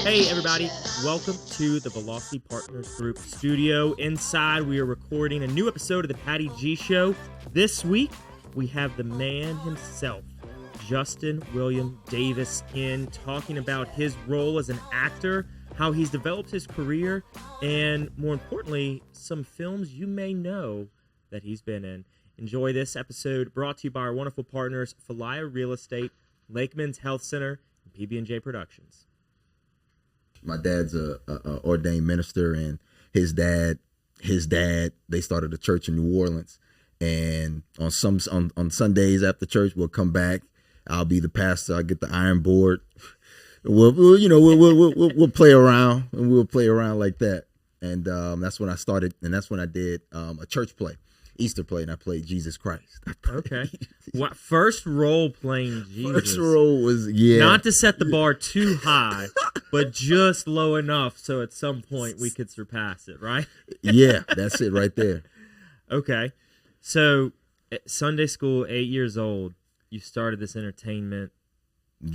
Hey everybody, welcome to the Velocity Partners Group studio. Inside, we are recording a new episode of the Patty G Show. This week, we have the man himself, Justin William Davis, in talking about his role as an actor, how he's developed his career, and more importantly, some films you may know that he's been in. Enjoy this episode, brought to you by our wonderful partners, Falaya Real Estate, Lakeman's Health Center, and PB&J Productions. My dad's a ordained minister, and his dad, they started a church in New Orleans. And on Sundays after church, we'll come back. I'll be the pastor. I'll get the iron board. We'll play around, and we'll play around like that. And that's when I started, and that's when I did a church play, Easter play, and I played Jesus Christ. Okay. What first role playing Jesus? First role was not to set the bar too high, but just low enough so at some point we could surpass it, right? Yeah, that's it right there. Okay. So at Sunday school, 8 years old, you started this entertainment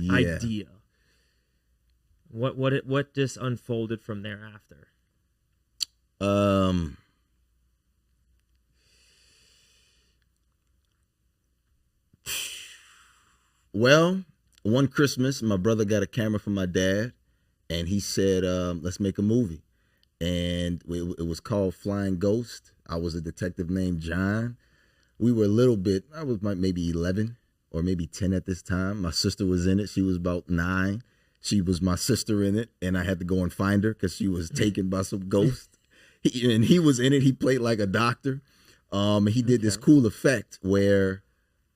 idea. What just unfolded from thereafter? Well, one Christmas, my brother got a camera from my dad, and he said, let's make a movie. And it was called Flying Ghost. I was a detective named John. We were I was maybe 11 or maybe 10 at this time. My sister was in it. She was about 9. She was my sister in it, and I had to go and find her because she was taken by some ghost. He was in it. He played like a doctor. He did this cool effect where...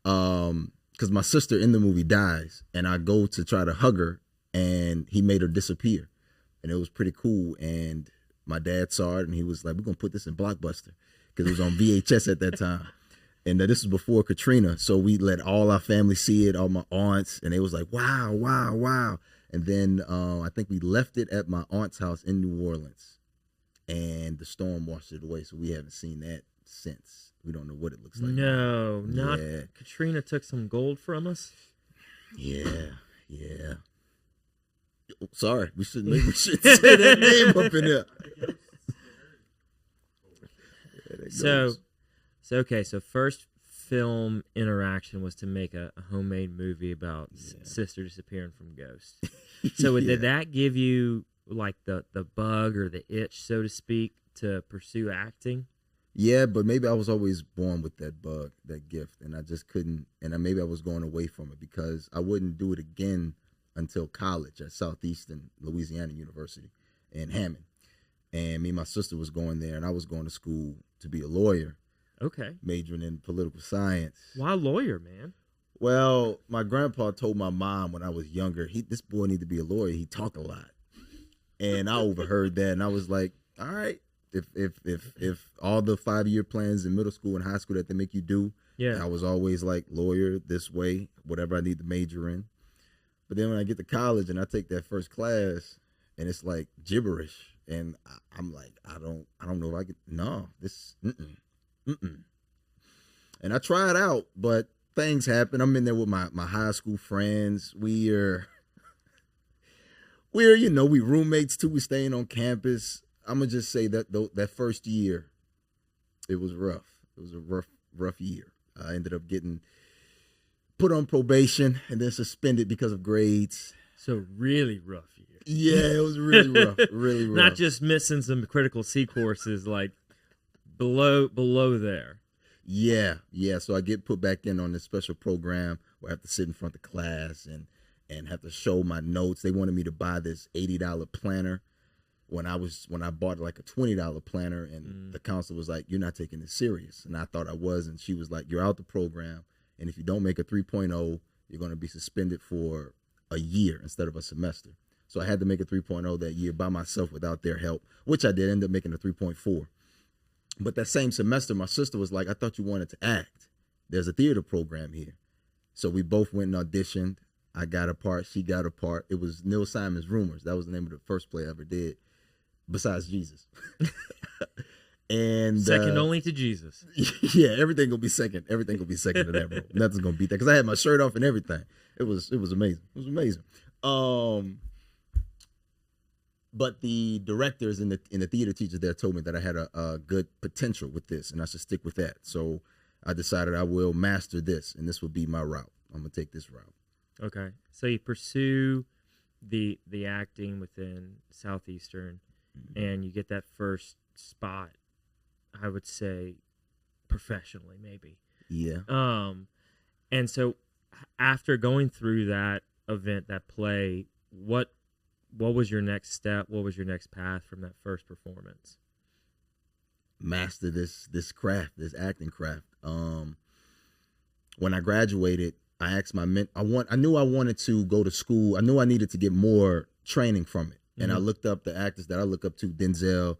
because my sister in the movie dies, and I go to try to hug her, and he made her disappear, and it was pretty cool. And my dad saw it, and he was like, "We're gonna put this in Blockbuster," because it was on VHS at that time, and this was before Katrina, so we let all our family see it, all my aunts, and they was like, "Wow, wow, wow!" And then I think we left it at my aunt's house in New Orleans, and the storm washed it away, so we haven't seen that since. We don't know what it looks like. No, now. not Katrina took some gold from us. Yeah. Sorry, we should say that name up in there. So first film interaction was to make a homemade movie about sister disappearing from ghosts. So did that give you like the bug or the itch, so to speak, to pursue acting? Yeah, but maybe I was always born with that bug, that gift, and I just couldn't, and maybe I was going away from it because I wouldn't do it again until college at Southeastern Louisiana University in Hammond. And me and my sister was going there, and I was going to school to be a lawyer. Okay. Majoring in political science. Why lawyer, man? Well, my grandpa told my mom when I was younger, this boy need to be a lawyer. He talk a lot. And I overheard that, and I was like, all right. If all the 5-year plans in middle school and high school that they make you do, I was always like lawyer this way, whatever I need to major in. But then when I get to college and I take that first class and it's like gibberish, and I'm like, I don't know if I could. No, this. And I tried out, but things happen. I'm in there with my high school friends. We're we roommates too. We staying on campus. I'm gonna just say that first year, it was rough. It was a rough year. I ended up getting put on probation and then suspended because of grades. So really rough year. Yeah, it was really rough. Really rough. Not just missing some critical C courses, like below there. Yeah. So I get put back in on this special program where I have to sit in front of class and have to show my notes. They wanted me to buy this $80 planner. When I bought like a $20 planner, and the counselor was like, "You're not taking this serious," and I thought I was, and she was like, "You're out the program, and if you don't make a 3.0, you're going to be suspended for a year instead of a semester." So I had to make a 3.0 that year by myself without their help, which I did end up making a 3.4. But that same semester, my sister was like, "I thought you wanted to act. There's a theater program here." So we both went and auditioned. I got a part. She got a part. It was Neil Simon's Rumors. That was the name of the first play I ever did. Besides Jesus. And second only to Jesus. Yeah, everything gonna be second. Everything gonna be second to that, bro. Nothing's gonna beat that. Because I had my shirt off and everything. It was amazing. It was amazing. But the directors and the theater teachers there told me that I had a good potential with this, and I should stick with that. So I decided I will master this, and this will be my route. I'm gonna take this route. Okay. So you pursue the acting within Southeastern, and you get that first spot, I would say, professionally, maybe. Yeah. And so after going through that event, that play, what was your next step? What was your next path from that first performance? Master this craft, this acting craft. When I graduated, I asked my I knew I wanted to go to school. I knew I needed to get more training from it. And I looked up the actors that I look up to, Denzel.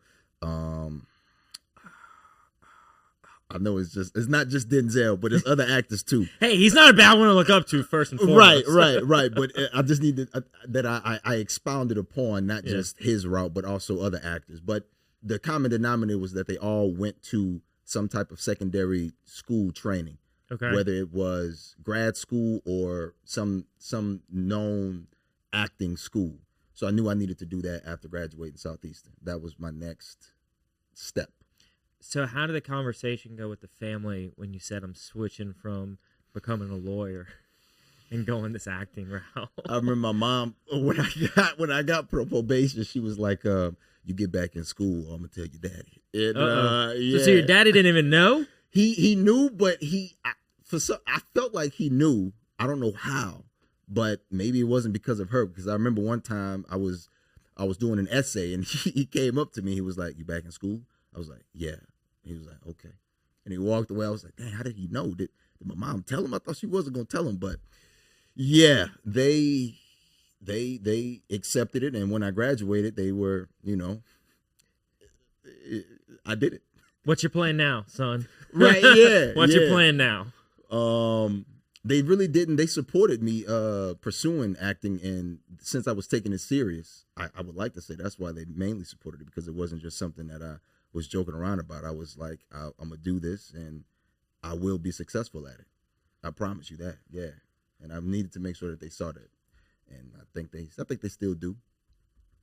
I know it's not just Denzel, but there's other actors too. Hey, he's not a bad one to look up to first and foremost. Right. But I just needed that I expounded upon not just his route, but also other actors. But the common denominator was that they all went to some type of secondary school training. Okay. Whether it was grad school or some known acting school. So I knew I needed to do that after graduating Southeastern. That was my next step. So how did the conversation go with the family when you said I'm switching from becoming a lawyer and going this acting route? I remember my mom when I got probation, she was like, "You get back in school, I'm gonna tell your daddy." And, yeah. So your daddy didn't even know? He knew, but I felt like he knew. I don't know how, but maybe it wasn't because of her. Because I remember one time I was doing an essay and he came up to me. He was like, "You back in school?" I was like, "Yeah." He was like, "Okay," and he walked away. I was like, "Dang, how did he know? Did my mom tell him?" I thought she wasn't gonna tell him, but yeah, they accepted it. And when I graduated, they were, I did it. What's your plan now, son? Right? Yeah. What's your plan now? They really didn't. They supported me pursuing acting, and since I was taking it serious, I would like to say that's why they mainly supported it, because it wasn't just something that I was joking around about. I was like, I'm gonna do this, and I will be successful at it. I promise you that. Yeah, and I needed to make sure that they saw that, and I think they still do.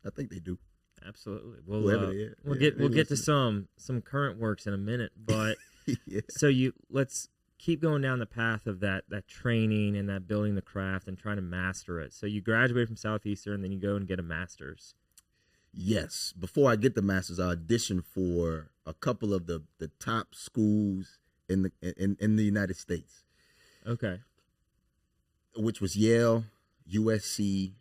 I think they do. Absolutely. We'll get to some current works in a minute, but yeah. So let's keep going down the path of that training and that building the craft and trying to master it. So you graduate from Southeastern, and then you go and get a master's. Yes. Before I get the master's, I auditioned for a couple of the top schools in the United States. Okay. Which was Yale, USC,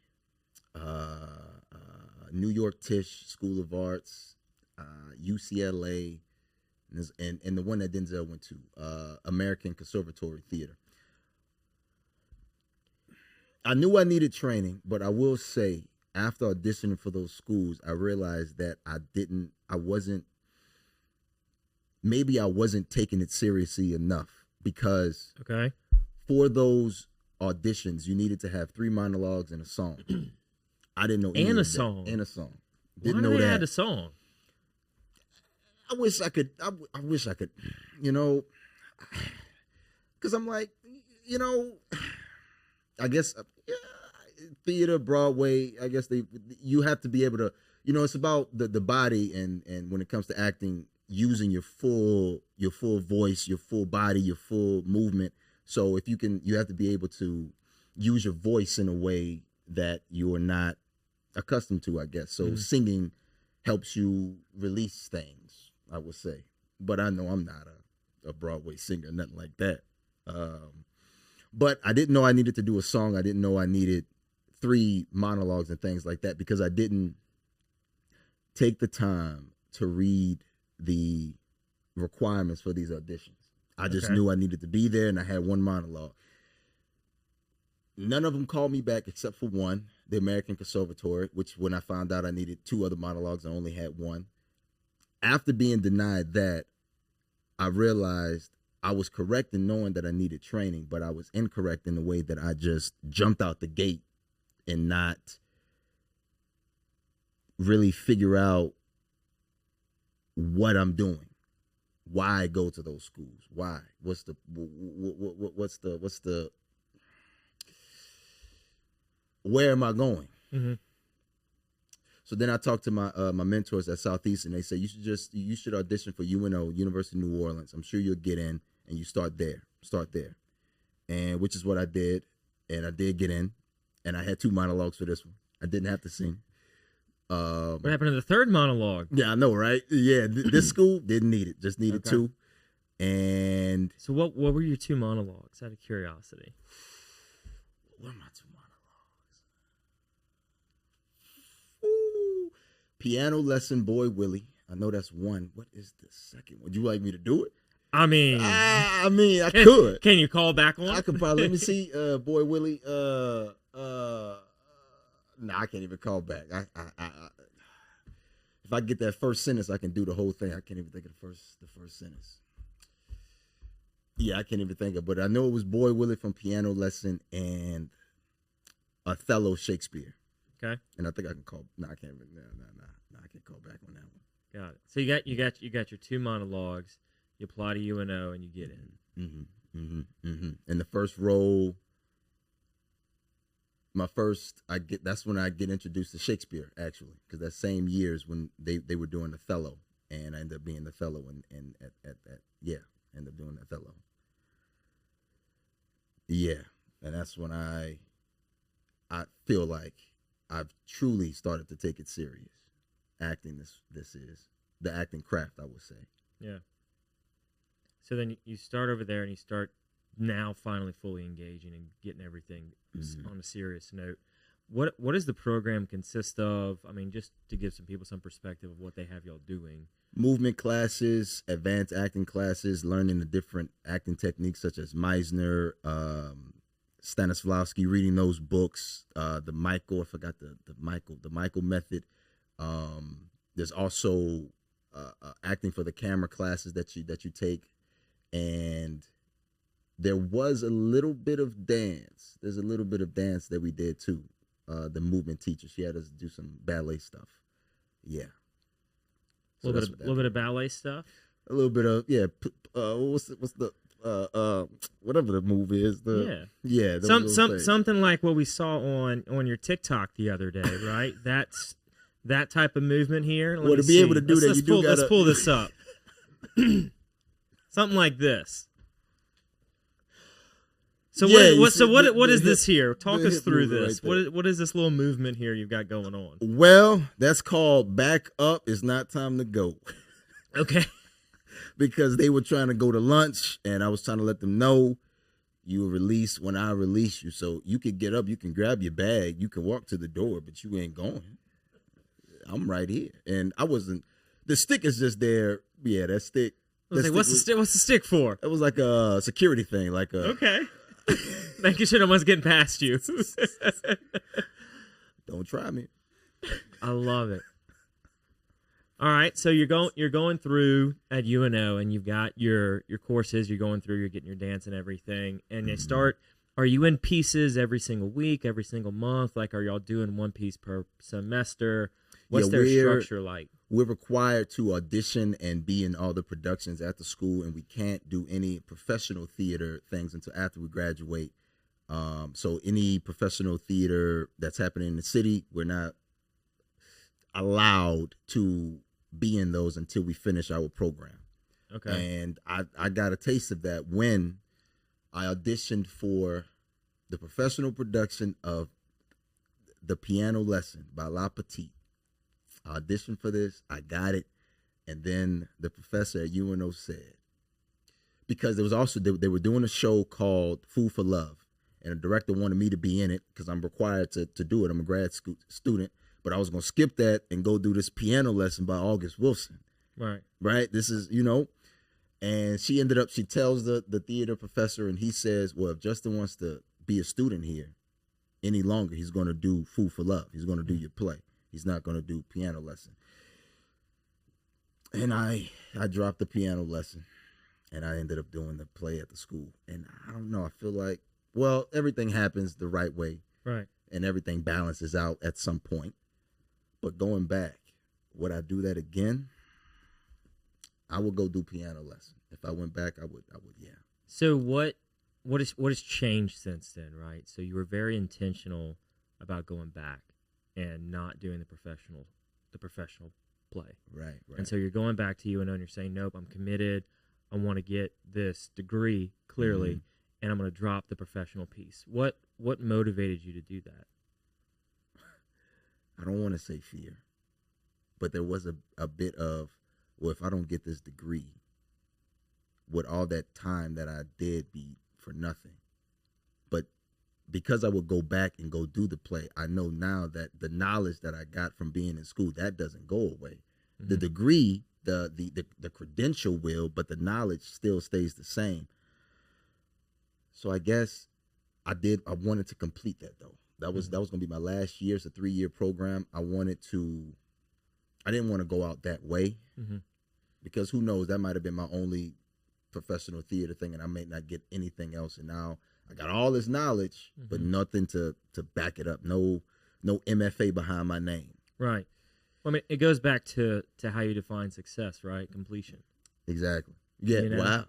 New York Tisch School of Arts, UCLA, and the one that Denzel went to, American Conservatory Theater. I knew I needed training, but I will say, after auditioning for those schools, I realized that I wasn't taking it seriously enough, because for those auditions, you needed to have 3 monologues and a song. I didn't know any and of a song. That. And a song. Didn't know that. Why do they add a song? I wish I could, because I'm like, I guess, theater, Broadway, I guess you have to be able to, it's about the body, and when it comes to acting, using your full voice, your full body, your full movement. So if you have to be able to use your voice in a way that you are not accustomed to, I guess. So singing helps you release things, I would say. But I know I'm not a Broadway singer, nothing like that. But I didn't know I needed to do a song. I didn't know I needed 3 monologues and things like that, because I didn't take the time to read the requirements for these auditions. I just knew I needed to be there, and I had 1 monologue. None of them called me back except for one, the American Conservatory, which when I found out I needed 2 other monologues, I only had 1. After being denied that, I realized I was correct in knowing that I needed training, but I was incorrect in the way that I just jumped out the gate and not really figure out what I'm doing. Why go to those schools? Why? What's the where am I going? So then I talked to my mentors at Southeastern. They said you should audition for UNO, University of New Orleans. I'm sure you'll get in, and you start there, and which is what I did, and I did get in, and I had 2 monologues for this one. I didn't have to sing. What happened to the third monologue? Yeah, I know, right? Yeah, this school didn't need it, just needed 2. And so what were your 2 monologues? Out of curiosity. What are my 2 monologues? Ooh. Piano lesson, Boy Willie. I know that's one. What is the second? Would you like me to do it? I mean, I could. Can you call back on? I could probably. Let me see. Boy Willie. No, I can't even call back. If I get that first sentence, I can do the whole thing. I can't even think of the first sentence. Yeah, I can't even think of it. But I know it was Boy Willie from Piano Lesson and Othello Shakespeare. Okay. And I think I can call. No, I can't. No, I can't call back on that one. Got it. So you got your 2 monologues. You apply to UNO and you get in. And the first role. That's when I get introduced to Shakespeare, actually, because that same year is when they were doing Othello, and I ended up being Othello, and ended up doing Othello. Yeah, and that's when I feel like I've truly started to take it serious. Acting, this is the acting craft, I would say. Yeah. So then you start over there, and you start now finally fully engaging and getting everything on a serious note. What does the program consist of? I mean, just to give some people some perspective of what they have y'all doing. Movement classes, advanced acting classes, learning the different acting techniques such as Meisner, Stanislavski, reading those books, the Michael method. There's also acting for the camera classes that you take, and there was a little bit of dance. There's a little bit of dance that we did too. The movement teacher, she had us do some ballet stuff. Yeah. So a little bit of ballet stuff. A little bit of what's the whatever the move is. Something like what we saw on your TikTok the other day, right? That's that type of movement here. To be able to do that, let's pull this up. Something like this. So what is this here? Talk us through this. Right, what is this little movement here you've got going on? Well, that's called Back Up. It's Not Time to Go. Okay. Because they were trying to go to lunch, and I was trying to let them know you were released when I release you. So you can get up, you can grab your bag, you can walk to the door, but you ain't going. I'm right here. And I wasn't. The stick is just there. Yeah, that stick. What's the stick for? It was like a security thing. Okay. Making sure no one's getting past you. Don't try me. I love it. All right, so you're going through at UNO, and you've got your courses. You're going through. You're getting your dance and everything, and they start. Are you in pieces every single week, every single month? Like, are y'all doing one piece per semester? What's their structure like? We're required to audition and be in all the productions at the school, and we can't do any professional theater things until after we graduate. So any professional theater that's happening in the city, we're not allowed to be in those until we finish our program. Okay. And I got a taste of that when I auditioned for the professional production of The Piano Lesson by La Petite. I auditioned for this, I got it, and then the professor at UNO said, because there was also, they were doing a show called Food for Love, and the director wanted me to be in it because I'm required to do it. I'm a grad student, but I was going to skip that and go do this piano lesson by August Wilson. Right? This is, and she tells the theater professor, and he says, well, if Justin wants to be a student here any longer, he's going to do Food for Love. He's going to do your play. He's not going to do piano lesson. And I dropped the piano lesson, and I ended up doing the play at the school. And I don't know, I feel like, well, everything happens the right way. Right. And everything balances out at some point. But going back, would I do that again? I would go do piano lesson. If I went back, I would, yeah. So what has changed since then, right? So you were very intentional about going back and not doing the professional the professional play. Right. And so you're going back to UNO and you're saying, nope, I'm committed. I want to get this degree clearly, and I'm going to drop the professional piece. What motivated you to do that? I don't want to say fear, but there was a bit of, well, if I don't get this degree, would all that time that I did be for nothing? But because I would go back and go do the play, I know now that the knowledge that I got from being in school, that doesn't go away. The degree, the credential will, but the knowledge still stays the same. So I guess I wanted to complete that though. That was going to be my last year. It's a 3-year program. I didn't want to go out that way because who knows, that might have been my only professional theater thing and I may not get anything else. And now I got all this knowledge, but nothing to back it up. No MFA behind my name. Right. Well, I mean, it goes back to how you define success, right? Completion. Exactly. Yeah. You know? Wow.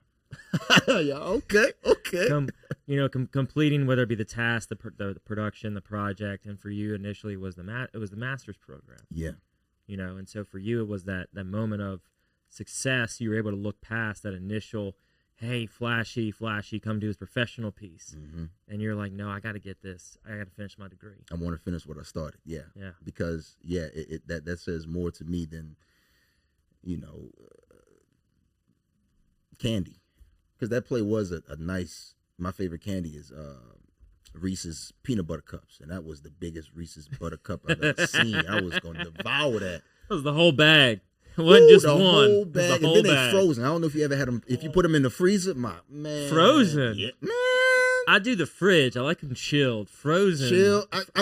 Yeah. Okay. Completing, whether it be the task, the production, the project, and for you initially was the master's program. Yeah. And so for you it was that moment of success. You were able to look past that initial, hey, flashy, come do this professional piece, and you're like, no, I got to get this. I got to finish my degree. I want to finish what I started. Yeah. Yeah. Because that says more to me than candy. Because that play was a nice. My favorite candy is Reese's peanut butter cups, and that was the biggest Reese's butter cup I've ever seen. I was going to devour that. That was the whole bag. It wasn't just the one. Whole bag. The whole and then bag. they frozen. I don't know if you ever had them. If you put them in the freezer, my man. Frozen. Yeah, man. I do the fridge. I like them chilled. Frozen.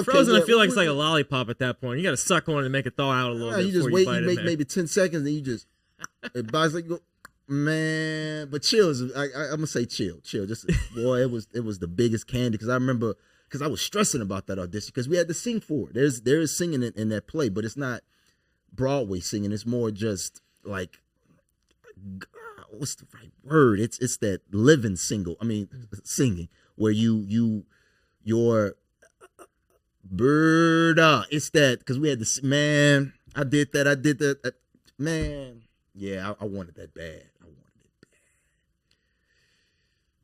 Frozen. I feel like it's like a lollipop at that point. You got to suck on it and make it thaw out a little bit. You just before wait. You bite You make in maybe 10 seconds, then you just it buys like go. Man, but chill is. I'm gonna say chill. Just boy, it was the biggest candy because I remember because I was stressing about that audition because we had to sing for it. There is singing in that play, but it's not Broadway singing. It's more just like what's the right word? It's that living singing where your bird. It's that because we had this man. I did that. Man, yeah, I wanted that bad.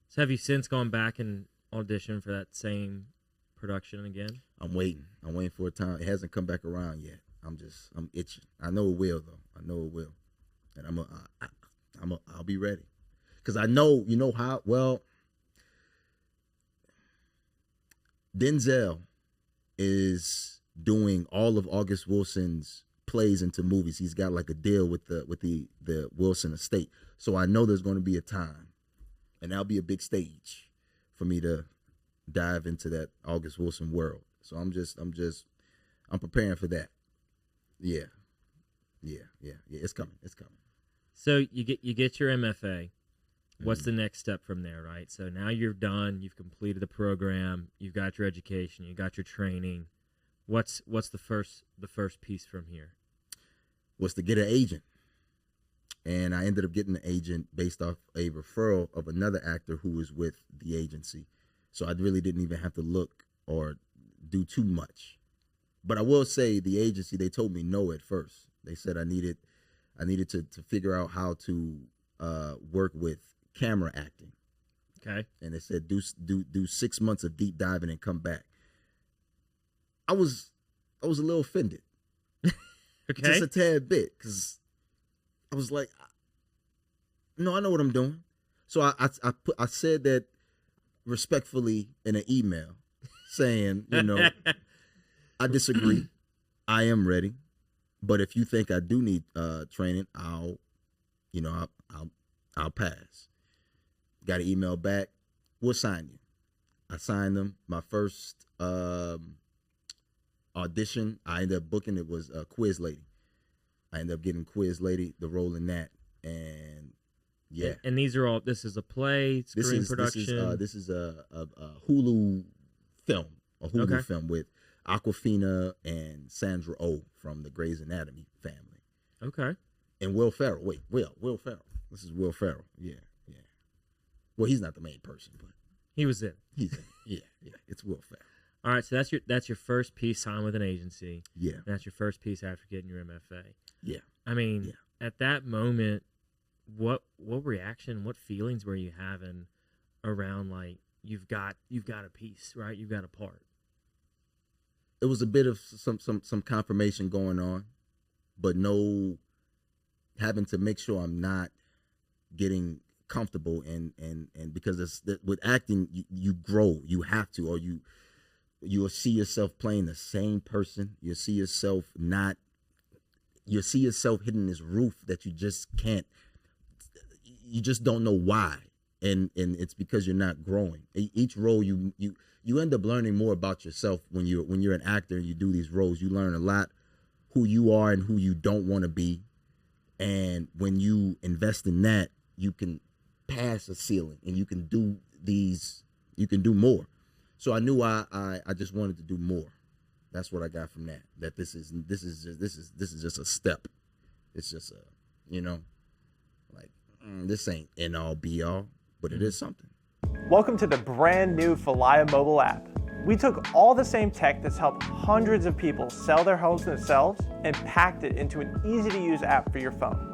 So have you since gone back and auditioned for that same production again? I'm waiting for a time. It hasn't come back around yet. I'm itching. I know it will though. I know it will, and I'll be ready, because I know how well. Denzel is doing all of August Wilson's plays into movies. He's got like a deal with the Wilson estate, so I know there's going to be a time. And that'll be a big stage for me to dive into that August Wilson world. So I'm preparing for that. Yeah. It's coming. So you get your MFA. What's the next step from there, right? So now you're done. You've completed the program. You've got your education. You got your training. What's the first piece from here? Was to get an agent. And I ended up getting an agent based off a referral of another actor who was with the agency. So I really didn't even have to look or do too much. But I will say the agency, they told me no at first. They said I needed to figure out how to work with camera acting. Okay. And they said do 6 months of deep diving and come back. I was a little offended. Okay. Just a tad bit, because I was like, no, I know what I'm doing. So I said that respectfully in an email, saying, I disagree. I am ready, but if you think I do need training, I'll pass. Got an email back. We'll sign you. I signed them. My first audition, I ended up booking. It was Quiz Lady. I ended up getting Quiz Lady, the role in that, and yeah. And these are all. This is a play, screen production. This is a Hulu film, film with Awkwafina and Sandra Oh from the Grey's Anatomy family. Okay. And Will Ferrell. Wait, Will Ferrell. This is Will Ferrell. Yeah. Well, he's not the main person, but he was in. He's in. Yeah. It's Will Ferrell. All right, so that's your first piece signed with an agency. Yeah. And that's your first piece after getting your MFA. Yeah. I mean, at that moment, what reaction, what feelings were you having around like you've got a piece, right? You've got a part. It was a bit of some confirmation going on, but no having to make sure I'm not getting comfortable and because with acting you grow, you have to, or you'll see yourself playing the same person. You'll see yourself hitting this roof that you just can't. You just don't know why, and it's because you're not growing. Each role you end up learning more about yourself when you're an actor and you do these roles. You learn a lot who you are and who you don't want to be, and when you invest in that, you can pass a ceiling and you can do more. So I knew I just wanted to do more. That's what I got from that. That this is just a step. It's just this ain't end all be all, but it is something. Welcome to the brand new Falaya mobile app. We took all the same tech that's helped hundreds of people sell their homes themselves and packed it into an easy-to-use app for your phone.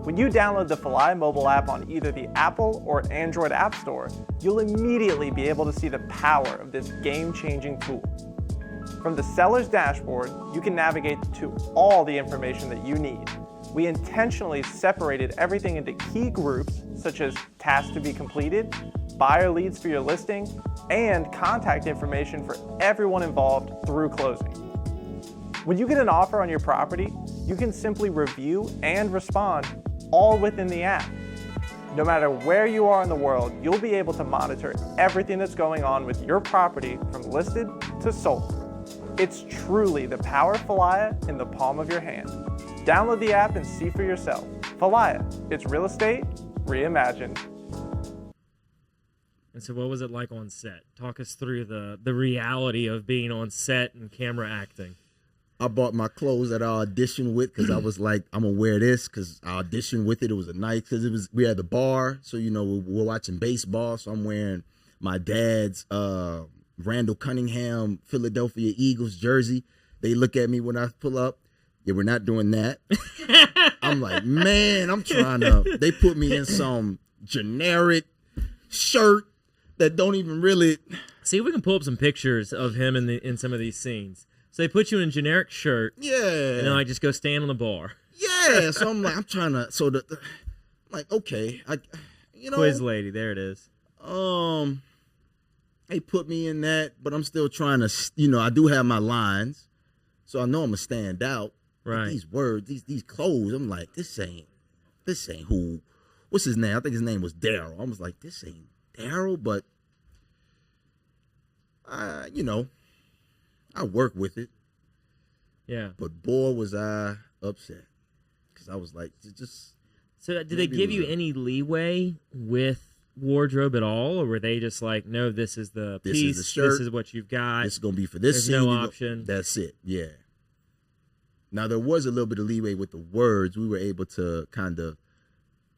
When you download the Falaya mobile app on either the Apple or Android App Store, you'll immediately be able to see the power of this game-changing tool. From the seller's dashboard, you can navigate to all the information that you need. We intentionally separated everything into key groups, such as tasks to be completed, buyer leads for your listing, and contact information for everyone involved through closing. When you get an offer on your property, you can simply review and respond all within the app. No matter where you are in the world, you'll be able to monitor everything that's going on with your property from listed to sold. It's truly the power of Falaya in the palm of your hand. Download the app and see for yourself. Falaya, it's real estate reimagined. And so what was it like on set? Talk us through the reality of being on set and camera acting. I bought my clothes that I auditioned with because I was like, I'm gonna wear this because I auditioned with it. It was a night because we had the bar, so we're watching baseball. So I'm wearing my dad's Randall Cunningham Philadelphia Eagles jersey. They look at me when I pull up. Yeah, we're not doing that. I'm like, man, they put me in some generic shirt that don't even really. See if we can pull up some pictures of him in some of these scenes. So they put you in a generic shirt. Yeah. And then just go stand on the bar. Yeah. So I'm like, I'm trying to, okay. Quiz lady, there it is. They put me in that, but I'm still trying to, I do have my lines. So I know I'm going to stand out. Right. These words, these clothes, I'm like, this ain't who, what's his name? I think his name was Daryl. I was like, this ain't Daryl, but, I work with it. Yeah. But boy, was I upset. Because I was like, just. So did they give you any leeway with wardrobe at all? Or were they just like, no, this is the piece. Is the shirt. This is what you've got. It's going to be for this There's scene. no option. That's it. Yeah. Now, there was a little bit of leeway with the words. We were able to kind of.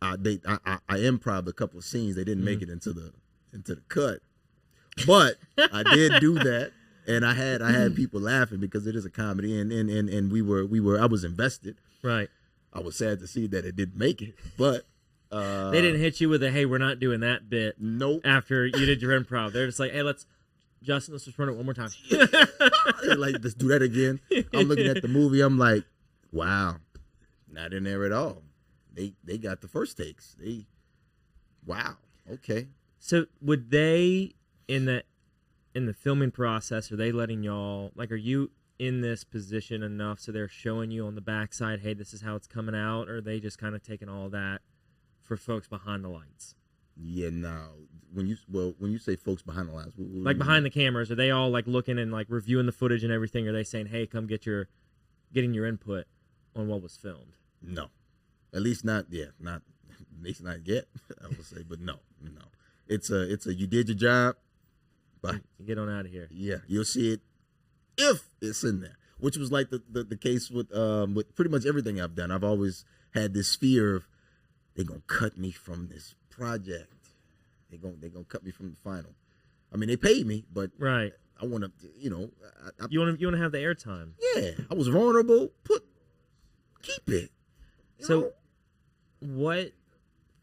I improv a couple of scenes. They didn't make it into the cut. But I did do that. And I had people laughing because it is a comedy, and I was invested. Right. I was sad to see that it didn't make it, but they didn't hit you with a hey, we're not doing that bit. Nope. After you did your improv, they're just like, hey, let's just run it one more time. Like, let's do that again. I'm looking at the movie. I'm like, wow, not in there at all. They got the first takes. Wow, okay. So would they in the filming process, are they letting y'all, are you in this position enough so they're showing you on the backside, hey, this is how it's coming out, or are they just kind of taking all that for folks behind the lights? Yeah, no. When you say folks behind the lights, like behind the cameras, are they all looking and reviewing the footage and everything? Are they saying, hey, come getting your input on what was filmed? No, at least not yet. Not at least not yet. I would say, but no. It's a you did your job. Bye. You get on out of here. Yeah, you'll see it if it's in there, which was like the case with pretty much everything I've done. I've always had this fear of they're gonna cut me from this project. They're gonna cut me from the final. I mean, they paid me, but right. want to, You want to have the airtime. Yeah, I was vulnerable. Keep it. So, what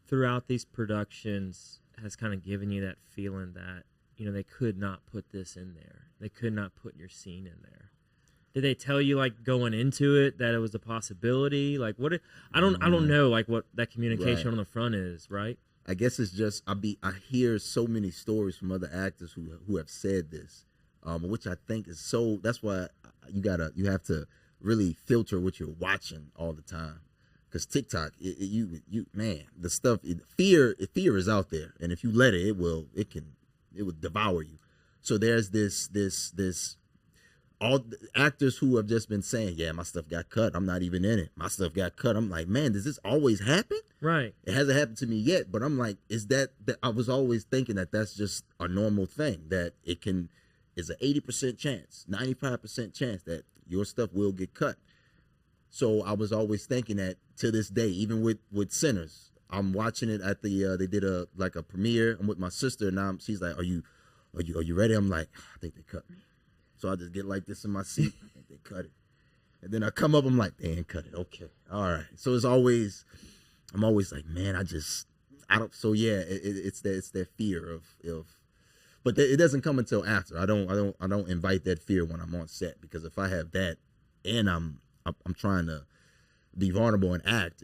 throughout these productions has kind of given you that feeling that they could not put this in there? They could not put your scene in there. Did they tell you like going into it that it was a possibility? Like what? I don't know like what that communication on the front is, right? I guess it's just I hear so many stories from other actors who have said this, which I think is so. That's why you have to really filter what you're watching all the time, because TikTok, man, the stuff, fear is out there, and if you let it, it will devour you. So there's this. All the actors who have just been saying, yeah, my stuff got cut. I'm not even in it. My stuff got cut. I'm like, man, does this always happen? Right. It hasn't happened to me yet, but I'm like, is that I was always thinking that that's just a normal thing, that it's an 80% chance, 95% chance that your stuff will get cut. So I was always thinking that to this day, even with Sinners, I'm watching it at the, they did a premiere. I'm with my sister and she's like, are you ready? I'm like, I think they cut me. So I just get like this in my seat. I think they cut it. And then I come up, I'm like, they ain't cut it. Okay. All right. So I'm always like, man, I don't, so yeah, it's that fear of, but it doesn't come until after. I don't invite that fear when I'm on set, because if I have that and I'm trying to be vulnerable and act,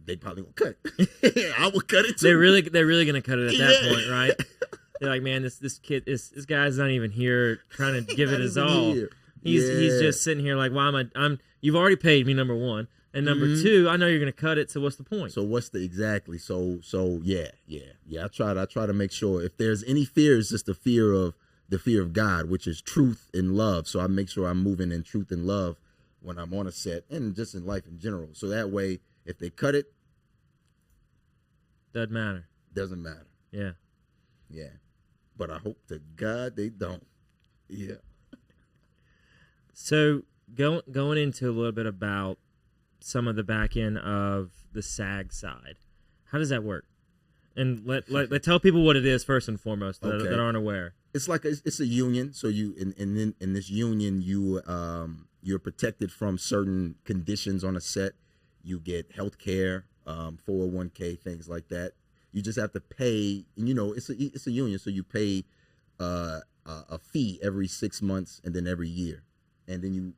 they probably won't cut. I will cut it too. They're really going to cut it at that point, right? They're like, man, this kid, this guy's not even here trying to give it his all. He's just sitting here like, why am I? You've already paid me, number one, and number two, I know you're gonna cut it. So what's the point? So what's the exactly? So yeah. I try to make sure if there's any fear, it's just the fear of God, which is truth and love. So I make sure I'm moving in truth and love when I'm on a set and just in life in general. So that way, if they cut it, doesn't matter. Doesn't matter. Yeah. But I hope to God they don't. Yeah. So going into a little bit about some of the back end of the SAG side, how does that work? And let tell people what it is first and foremost that aren't aware. It's like it's a union. So you in this union you're protected from certain conditions on a set. You get health care, 401k, things like that. You just have to pay, and it's a union, so you pay a fee every 6 months and then every year, and then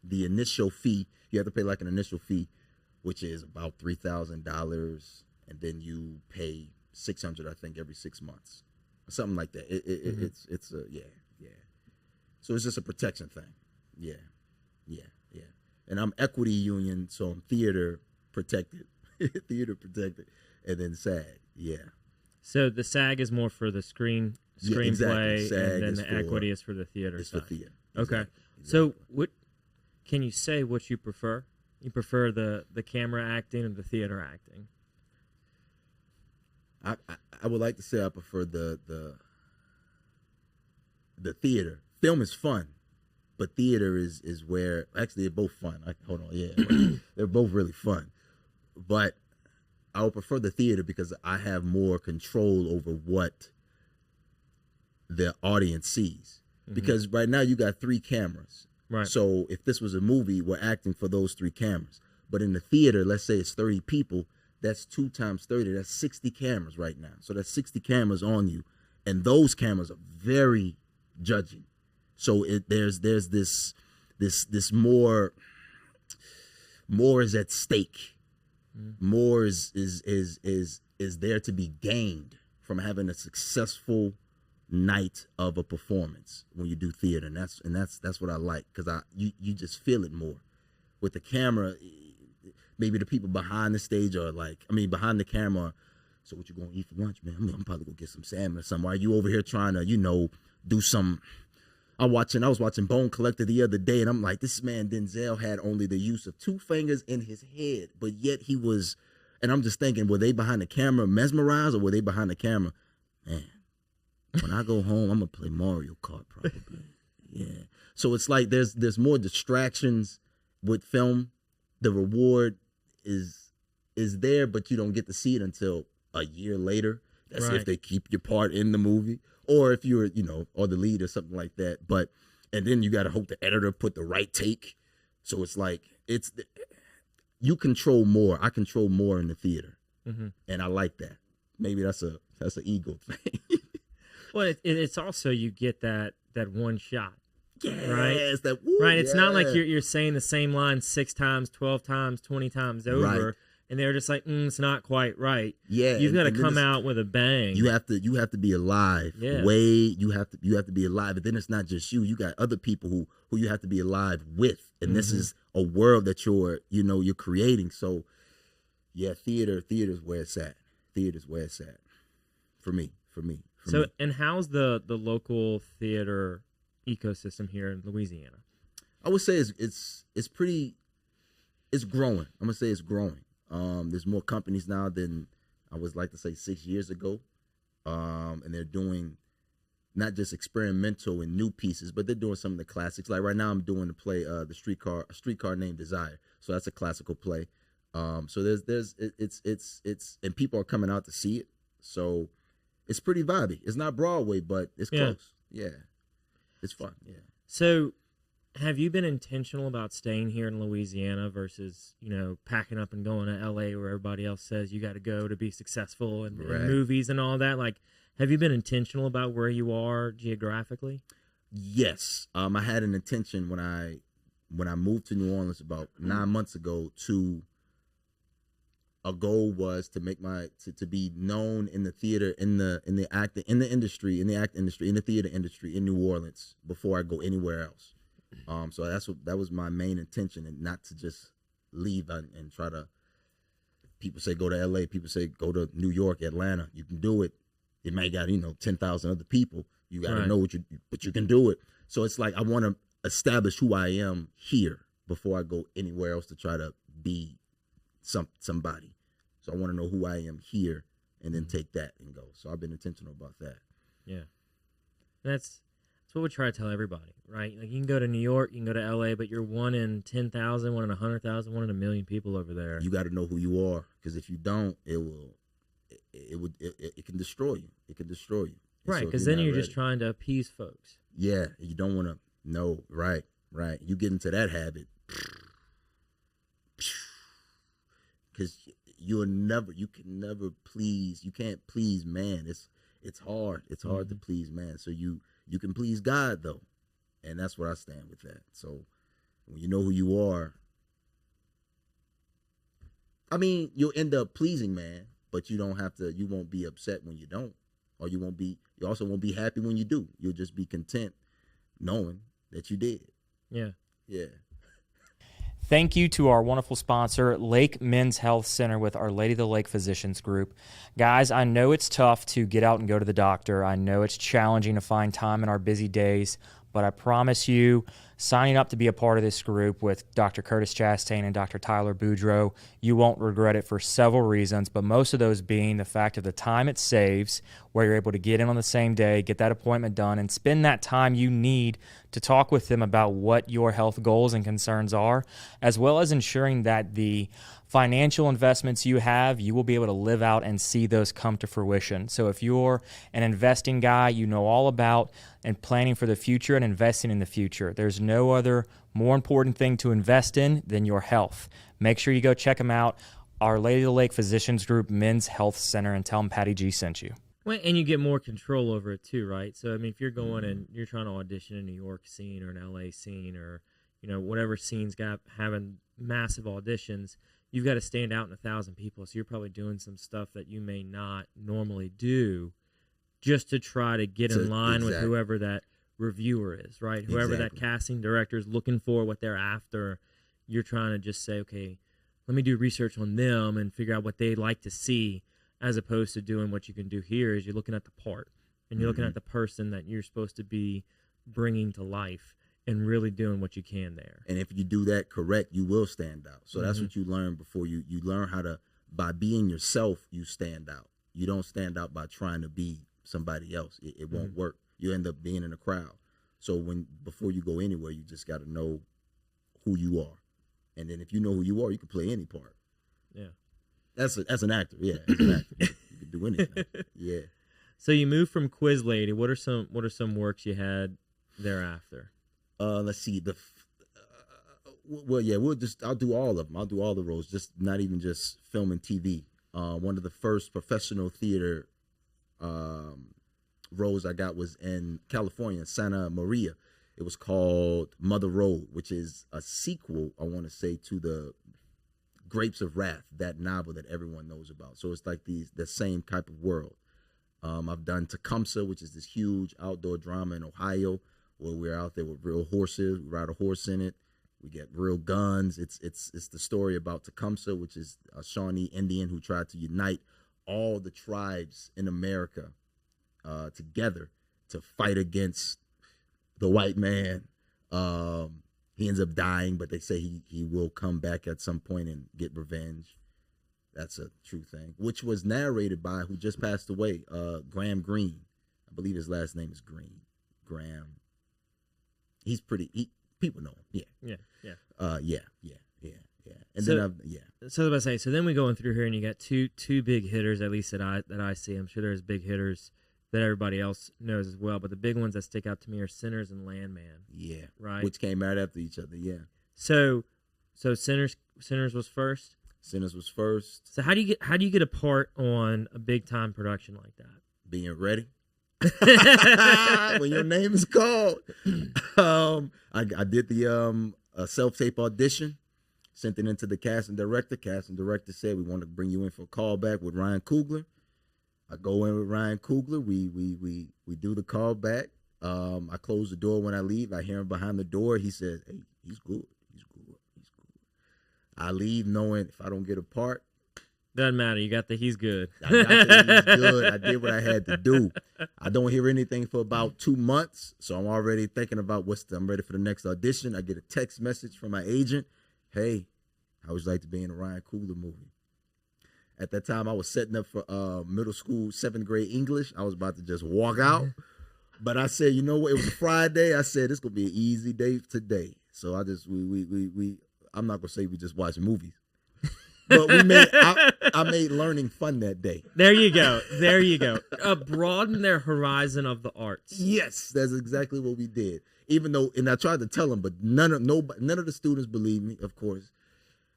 the initial fee you have to pay like an initial fee, which is about $3,000, and then you pay $600, I think, every 6 months, something like that. It's a yeah. So it's just a protection thing. Yeah. And I'm equity union, so I'm theater protected, and then SAG. Yeah. So the SAG is more for the screenplay, exactly. and then the equity is for the theater it's side. for theater. Okay. Exactly. So what can you say what you prefer? You prefer the camera acting or the theater acting? I would like to say I prefer the theater. Film is fun, but theater is where actually they're both fun. Hold on, yeah, they're both really fun, but I would prefer the theater because I have more control over what the audience sees. Because right now you got 3 cameras. Right. So if this was a movie, we're acting for those 3 cameras. But in the theater, let's say it's 30 people, that's 2 times 30. That's 60 cameras right now. So that's 60 cameras on you. And those cameras are very judging. So there's this more is at stake. More is there to be gained from having a successful night of a performance when you do theater, and that's what I like, because you just feel it more with the camera. Maybe the people behind the stage are like, behind the camera. So what you gonna eat for lunch, man? I'm probably gonna get some salmon or something. Why are you over here trying to, do some? I was watching Bone Collector the other day, and I'm like, this man Denzel had only the use of 2 fingers in his head, but yet he was. And I'm just thinking, were they behind the camera mesmerized, or were they behind the camera, man? When I go home, I'm gonna play Mario Kart probably. Yeah. So it's like there's more distractions with film. The reward is there, but you don't get to see it until a year later. That's right. If they keep your part in the movie, or if you're, or the lead or something like that. But, and then you got to hope the editor put the right take. So it's like, you control more. I control more in the theater. And I like that. Maybe that's an ego thing. Well, it's also, you get that one shot. Yes, right? That, woo, right. It's not like yeah. you're saying the same line 6 times, 12 times, 20 times over. Right. And they're just like, it's not quite right. Yeah, you've got to come out with a bang. You have to be alive. Yeah. You have to be alive. But then it's not just you. You got other people who you have to be alive with. And this is a world that you're creating. So yeah, theater's where it's at. Theater's where it's at. For me. So, and how's the local theater ecosystem here in Louisiana? I would say it's growing. I'm gonna say it's growing. There's more companies now than I was like to say 6 years ago. And they're doing not just experimental and new pieces, but they're doing some of the classics. Like right now I'm doing the play, A Streetcar Named Desire. So that's a classical play. So it's and people are coming out to see it. So it's pretty vibey. It's not Broadway, but it's close. Yeah. It's fun. Yeah. So have you been intentional about staying here in Louisiana versus, packing up and going to LA where everybody else says you got to go to be successful in movies and all that? Like, have you been intentional about where you are geographically? Yes. I had an intention when I moved to New Orleans about 9 months ago. A goal was to make to be known in the theater, in the theater industry, in New Orleans before I go anywhere else. So that was my main intention, and not to just leave and try to. People say go to LA. People say go to New York, Atlanta. You can do it. It might got 10,000 other people. You got to know but you can do it. So it's like I want to establish who I am here before I go anywhere else to try to be somebody. So I want to know who I am here, and then take that and go. So I've been intentional about that. Yeah, that's what we try to tell everybody, right? Like, you can go to New York, you can go to LA, but you're 1 in 10,000, 1 in 100,000, 1 in a million people over there. You got to know who you are, because if you don't, it can destroy you. It can destroy you. Right, because then you're just trying to appease folks. Yeah, you don't want to know. Right. You get into that habit, because you can't please man. It's hard. It's hard to please man. So you can please God though. And that's where I stand with that. So when you know who you are, I mean, you'll end up pleasing man, but you won't be upset when you don't. Or you also won't be happy when you do. You'll just be content knowing that you did. Yeah. Yeah. Thank you to our wonderful sponsor, Lake Men's Health Center with Our Lady of the Lake Physicians Group. Guys, I know it's tough to get out and go to the doctor. I know it's challenging to find time in our busy days, but I promise you, signing up to be a part of this group with Dr. Curtis Chastain and Dr. Tyler Boudreau, you won't regret it for several reasons, but most of those being the fact of the time it saves, where you're able to get in on the same day, get that appointment done, and spend that time you need to talk with them about what your health goals and concerns are, as well as ensuring that the financial investments you have, you will be able to live out and see those come to fruition. So if you're an investing guy, you know all about and planning for the future and investing in the future. There's no other more important thing to invest in than your health. Make sure you go check them out, Our Lady of the Lake Physicians Group Men's Health Center, and tell them Patty G sent you. Well, and you get more control over it too, right? So, I mean, if you're going and you're trying to audition in a New York scene or an LA scene or, whatever scene's having massive auditions, you've got to stand out in 1,000 people. So you're probably doing some stuff that you may not normally do just to try to get in line with whoever that reviewer is, right? Whoever that casting director is looking for, what they're after. You're trying to just say, okay, let me do research on them and figure out what they'd like to see, as opposed to doing what you can do here is you're looking at the part and you're looking at the person that you're supposed to be bringing to life and really doing what you can there. And if you do that correct, you will stand out. So that's what you learn before you learn how to, by being yourself, you stand out. You don't stand out by trying to be somebody else. It won't work. You end up being in a crowd. So before you go anywhere, you just got to know who you are. And then if you know who you are, you can play any part. Yeah. As an actor, yeah. As an actor, you can do anything. Yeah. So you moved from Quiz Lady. What are some works you had thereafter? Let's see. I'll do all of them. I'll do all the roles, just not even just film and TV. One of the first professional theater roles I got was in California, Santa Maria. It was called Mother Road, which is a sequel, I want to say, to the Grapes of Wrath, that novel that everyone knows about. So it's like the same type of world. I've done Tecumseh, which is this huge outdoor drama in Ohio, where we're out there with real horses. We ride a horse in it. We get real guns. It's the story about Tecumseh, which is a Shawnee Indian who tried to unite all the tribes in America together to fight against the white man. He ends up dying, but they say he will come back at some point and get revenge. That's a true thing, which was narrated by who just passed away, Graham Greene. I believe his last name is Green. Graham. He's people know him. Yeah. And So- then So I was about to say. So then we going through here, and you got two big hitters, at least that I see. I'm sure there's big hitters that everybody else knows as well, but the big ones that stick out to me are Sinners and Landman. Yeah. Right. Which came right after each other. Yeah. So Sinners was first. Sinners was first. So how do you get a part on a big time production like that? Being ready. When your name is called. I did the self-tape audition, sent it into the casting director. Casting director said, we want to bring you in for a callback with Ryan Coogler. I go in with Ryan Coogler. We do the callback. I close the door when I leave. I hear him behind the door. He says, hey, he's good. I leave knowing if I don't get a part, Doesn't matter. You got the he's good. I got that he's good. I did what I had to do. I don't hear anything for about 2 months, so I'm already thinking about I'm ready for the next audition. I get a text message from my agent. Hey, how would you like to be in a Ryan Coogler movie? At that time, I was setting up for middle school 7th grade English. I was about to just walk out, but I said, you know what? It was a Friday. I said it's gonna be an easy day today. So I just I'm not gonna say we just watched movies. But I made learning fun that day. There you go. Broaden their horizon of the arts. Yes, that's exactly what we did. Even though, and I tried to tell them, but none of the students believed me. Of course,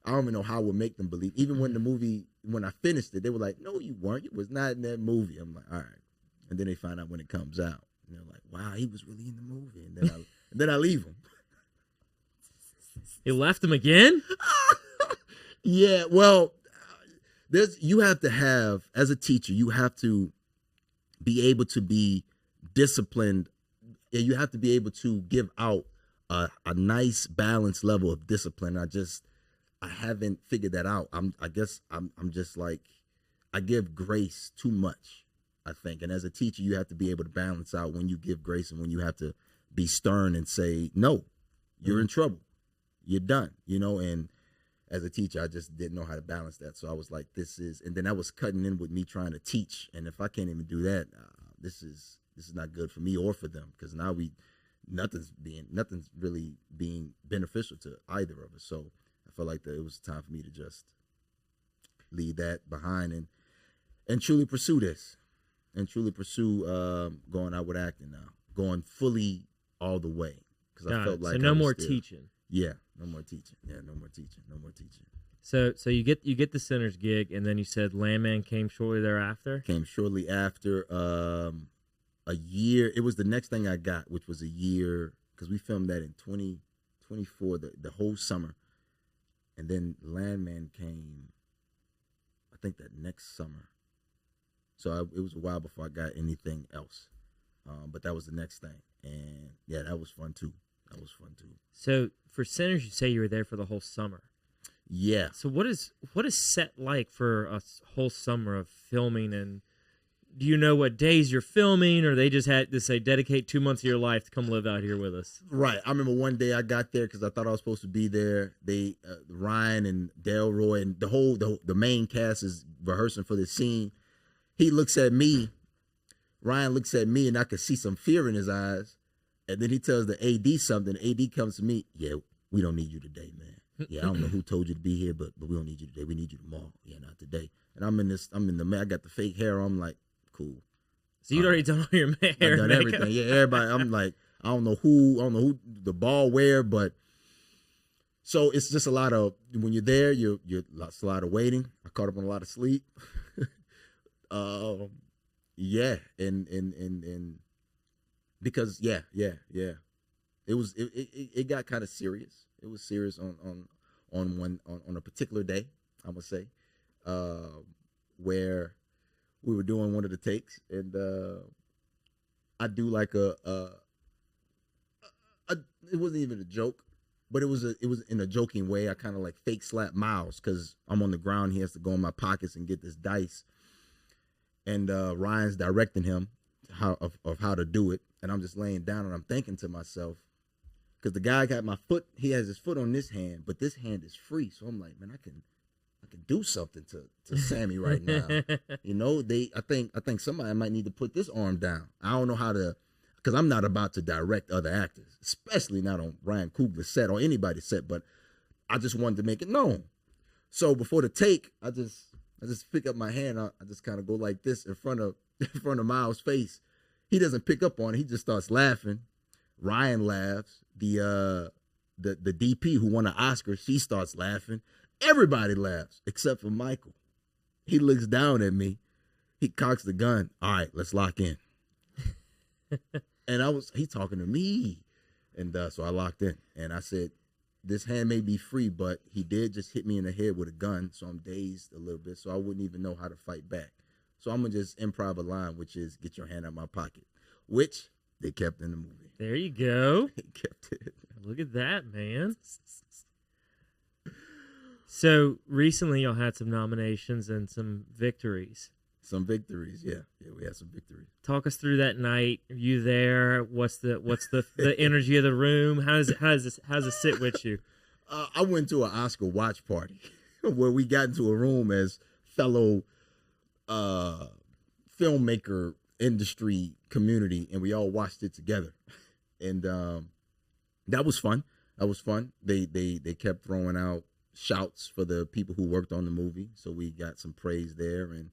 I don't even know how I would make them believe. Even when I finished it, they were like, "No, you weren't. You was not in that movie." I'm like, "All right," and then they find out when it comes out, and they're like, "Wow, he was really in the movie." And then I leave them. You left them again? Yeah, well, you have to have, as a teacher, you have to be able to be disciplined, and you have to be able to give out a nice balanced level of discipline. I haven't figured that out. I guess I'm just like, I give grace too much, I think. And as a teacher, you have to be able to balance out when you give grace and when you have to be stern and say, no, you're in trouble. You're done, and as a teacher, I just didn't know how to balance that. So I was like, and then I was cutting in with me trying to teach. And if I can't even do that, this is not good for me or for them, because now nothing's really being beneficial to either of us. So I felt like it was time for me to just leave that behind and truly pursue this, and truly pursue going out with acting now, going fully all the way. Because I felt like so no more teaching. Yeah, no more teaching. Yeah, no more teaching. No more teaching. So you get the Sinners gig, and then you said Landman came shortly thereafter? Came shortly after. A year. It was the next thing I got, which was a year, because we filmed that in 2024, the whole summer. And then Landman came, I think, that next summer. So it was a while before I got anything else. But that was the next thing. And yeah, that was fun too. So for Sinners, you say you were there for the whole summer. Yeah. So what is set like for a whole summer of filming? And do you know what days you're filming, or they just had to say dedicate 2 months of your life to come live out here with us? Right. I remember one day I got there because I thought I was supposed to be there. They Ryan and Delroy and the main cast is rehearsing for this scene. He looks at me. Ryan looks at me, and I could see some fear in his eyes. And then he tells the AD something. The AD comes to me. Yeah, we don't need you today, man. Yeah, I don't know who told you to be here, but we don't need you today. We need you tomorrow. Yeah, not today. And I got the fake hair. I'm like, cool. So you'd already done all your hair. I've done everything. Yeah, everybody. I'm like, I don't know who the ball where, but so it's just a lot of when you're there, it's a lot of waiting. I caught up on a lot of sleep. Yeah, and because it got kind of serious. It was serious on a particular day, I'm gonna say, where we were doing one of the takes, and I do like it wasn't even a joke, but it was in a joking way. I kind of like fake slap Miles because I'm on the ground. He has to go in my pockets and get this dice, and Ryan's directing him how to do it, and I'm just laying down and I'm thinking to myself, because the guy got my foot. He has his foot on this hand, but this hand is free. So I'm like, man, I can do something to Sammy right now. You know, I think somebody might need to put this arm down. I don't know how to, because I'm not about to direct other actors, especially not on Ryan Coogler's set or anybody's set. But I just wanted to make it known. So before the take, I just pick up my hand. I just kind of go like this in front of Miles' face. He doesn't pick up on it. He just starts laughing. Ryan laughs. The DP who won an Oscar, she starts laughing. Everybody laughs except for Michael. He looks down at me. He cocks the gun. All right, let's lock in. And he talking to me. And so I locked in. And I said, this hand may be free, but he did just hit me in the head with a gun. So I'm dazed a little bit. So I wouldn't even know how to fight back. So I'm going to just improv a line, which is get your hand out my pocket, which they kept in the movie. There you go. They kept it. Look at that, man. So recently y'all had some nominations and some victories. Some victories, yeah. Yeah, we had some victories. Talk us through that night. Are you there? What's the energy of the room? How does it sit with you? I went to an Oscar watch party where we got into a room as fellow filmmaker industry community, and we all watched it together. And that was fun. They kept throwing out shouts for the people who worked on the movie, so we got some praise there. And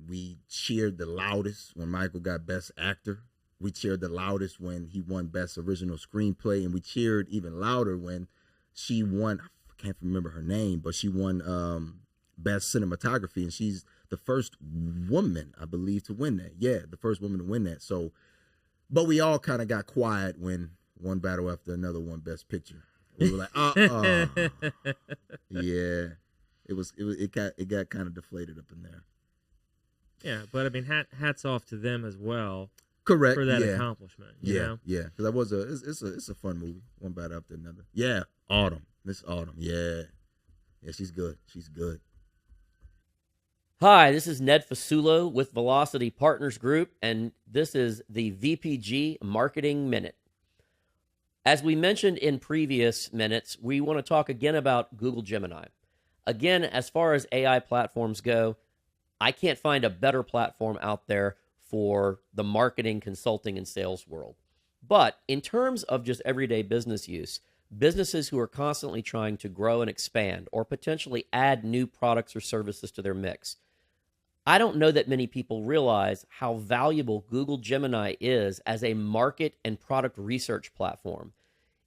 we cheered the loudest when Michael got Best Actor. We cheered the loudest when he won Best Original Screenplay, and we cheered even louder when she won. I can't remember her name, but she won Best Cinematography, and she's the first woman, I believe, to win that. Yeah, the first woman to win that. So, but we all kind of got quiet when one battle after another won Best Picture. We were like, yeah. It got kind of deflated up in there. Yeah, but I mean, hats off to them as well. Correct. For that accomplishment. You know? Yeah. Because it's a fun movie. One battle after another. Yeah, Autumn. This Autumn. Yeah, she's good. She's good. Hi, this is Ned Fasulo with Velocity Partners Group, and this is the VPG Marketing Minute. As we mentioned in previous minutes, we want to talk again about Google Gemini. Again, as far as AI platforms go, I can't find a better platform out there for the marketing, consulting, and sales world. But in terms of just everyday business use, businesses who are constantly trying to grow and expand or potentially add new products or services to their mix, I don't know that many people realize how valuable Google Gemini is as a market and product research platform.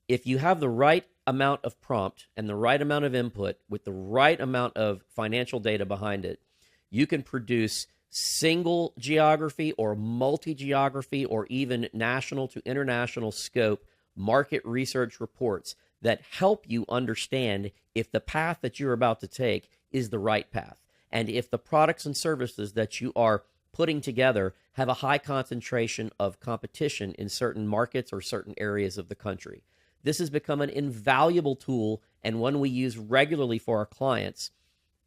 If you have the right amount of prompt and the right amount of input with the right amount of financial data behind it, you can produce single geography or multi-geography or even national to international scope market research reports that help you understand if the path that you're about to take is the right path, and if the products and services that you are putting together have a high concentration of competition in certain markets or certain areas of the country. This has become an invaluable tool and one we use regularly for our clients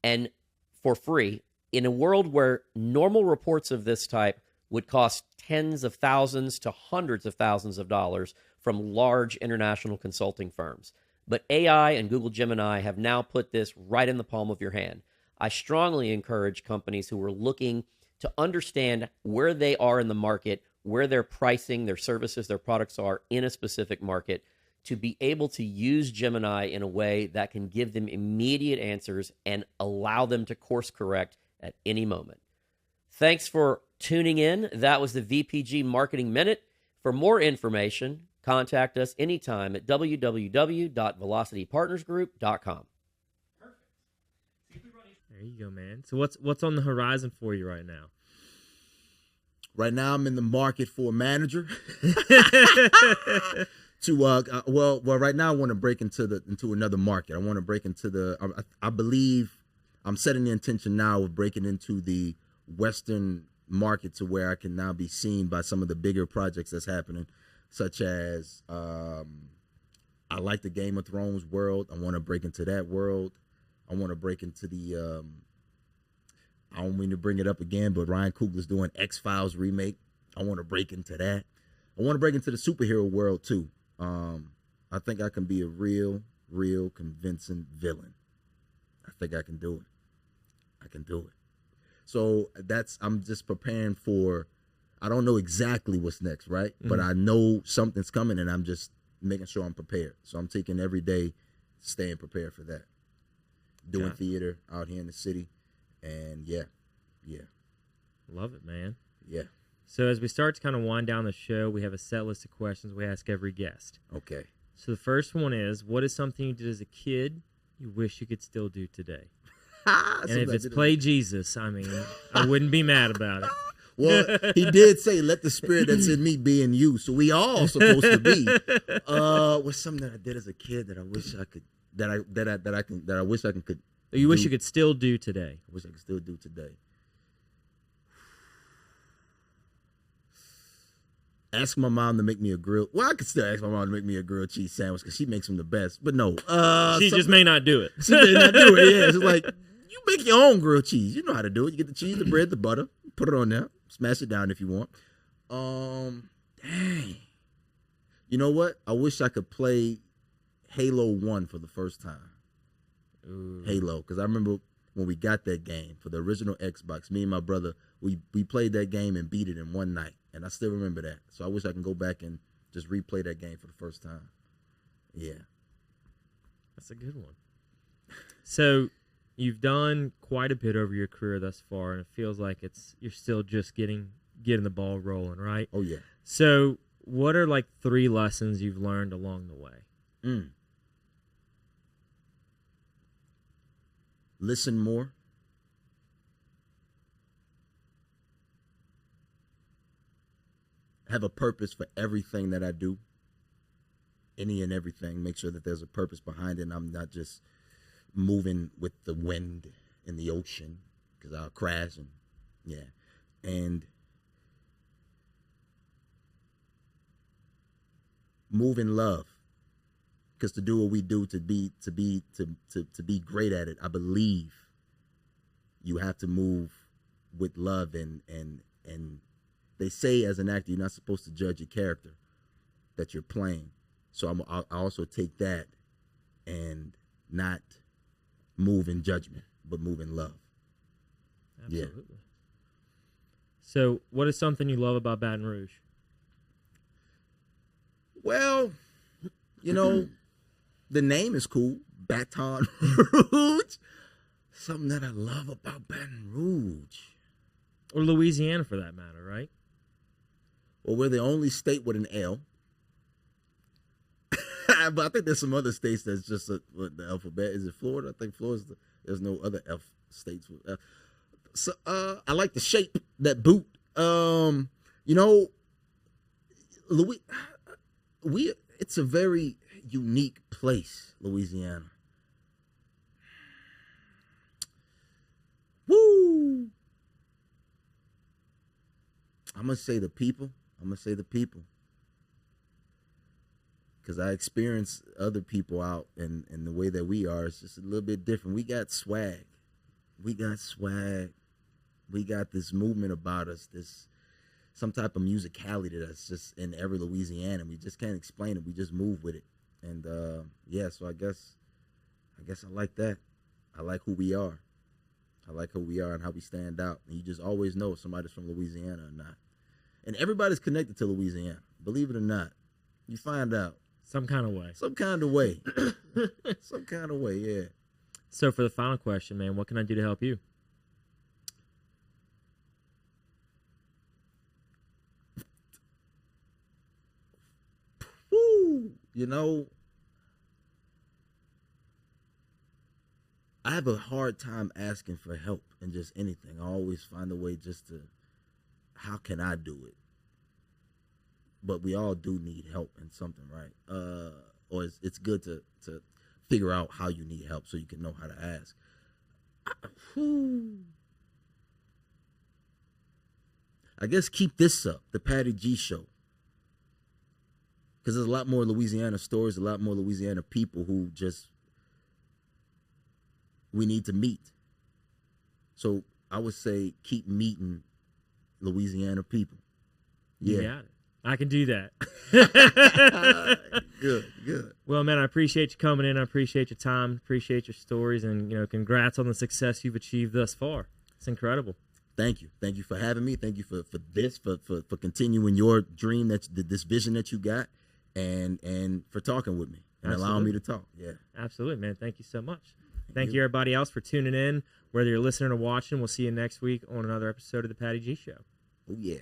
and for free in a world where normal reports of this type would cost tens of thousands to hundreds of thousands of dollars from large international consulting firms. But AI and Google Gemini have now put this right in the palm of your hand. I strongly encourage companies who are looking to understand where they are in the market, where their pricing, their services, their products are in a specific market, to be able to use Gemini in a way that can give them immediate answers and allow them to course correct at any moment. Thanks for tuning in. That was the VPG Marketing Minute. For more information, contact us anytime at www.velocitypartnersgroup.com. There you go, man. So what's on the horizon for you right now? Right now, I'm in the market for a manager. Well, right now I want to break into another market. I want to break into I believe I'm setting the intention now of breaking into the Western market to where I can now be seen by some of the bigger projects that's happening, such as I like the Game of Thrones world. I want to break into that world. I want to break into the I don't mean to bring it up again, but Ryan Coogler's doing X-Files remake. I want to break into that. I want to break into the superhero world too. I think I can be a real convincing villain. I think I can do it. I can do it. So I'm just preparing for, I don't know exactly what's next, right? Mm-hmm. But I know something's coming and I'm just making sure I'm prepared. So I'm taking every day, staying prepared for that. Doing theater out here in the city. And yeah. Love it, man. Yeah. So as we start to kind of wind down the show, we have a set list of questions we ask every guest. Okay. So the first one is, what is something you did as a kid you wish you could still do today? And if it's play Jesus, I mean, I wouldn't be mad about it. Well, he did say, let the spirit that's in me be in you. So we all supposed to be. What's something that I did as a kid that I wish I could, that I wish I could. You wish you could still do today. I wish I could still do today. Ask my mom to make me a grilled. Well, I could still ask my mom to make me a grilled cheese sandwich because she makes them the best. But no, she just may not do it. She may not do it. Yeah, it's like you make your own grilled cheese. You know how to do it. You get the cheese, the bread, the butter, put it on there, smash it down if you want. Dang. You know what? I wish I could play Halo 1 for the first time. Ooh. Halo, because I remember when we got that game for the original Xbox, me and my brother, we played that game and beat it in one night. And I still remember that. So I wish I can go back and just replay that game for the first time. Yeah. That's a good one. So you've done quite a bit over your career thus far, and it feels like you're still just getting the ball rolling, right? Oh, yeah. So what are like 3 lessons you've learned along the way? Listen more. Have a purpose for everything that I do. Any and everything. Make sure that there's a purpose behind it and I'm not just moving with the wind in the ocean because I'll crash and yeah. And move in love. Because to do what we do, to be great at it, I believe you have to move with love and they say as an actor, you're not supposed to judge your character that you're playing. So I also take that and not move in judgment, but move in love. Absolutely. Yeah. So what is something you love about Baton Rouge? Well, you know, the name is cool, Baton Rouge. Something that I love about Baton Rouge. Or Louisiana for that matter, right? Well, we're the only state with an L. But I think there's some other states that's just the alphabet. Is it Florida? I think there's no other F states with F. So I like the shape, that boot. You know, it's a very unique place, Louisiana. Woo! I'm going to say the people. Because I experience other people out and the way that we are, it's just a little bit different. We got swag. We got this movement about us, some type of musicality that's just in every Louisiana. We just can't explain it. We just move with it. And yeah, so I guess I like that. I like who we are. I like who we are and how we stand out. And you just always know if somebody's from Louisiana or not. And everybody's connected to Louisiana. Believe it or not. You find out. Some kind of way. Some kind of way. Some kind of way, yeah. So for the final question, man, what can I do to help you? You know, I have a hard time asking for help in just anything. I always find a way just to, how can I do it? But we all do need help in something, right? Or it's good to figure out how you need help so you can know how to ask. I guess keep this up, the Patty G Show. Because there's a lot more Louisiana stories, a lot more Louisiana people who just, we need to meet. So I would say keep meeting Louisiana people. Yeah. You got it. I can do that. Good. Well, man, I appreciate you coming in. I appreciate your time. Appreciate your stories, and congrats on the success you've achieved thus far. It's incredible. Thank you for having me. Thank you for this, for continuing your dream, this vision that you got, and for talking with me and allowing me to talk. Yeah, absolutely, man. Thank you so much. Thank you, everybody else, for tuning in. Whether you're listening or watching, we'll see you next week on another episode of the Patty G Show. Oh yeah.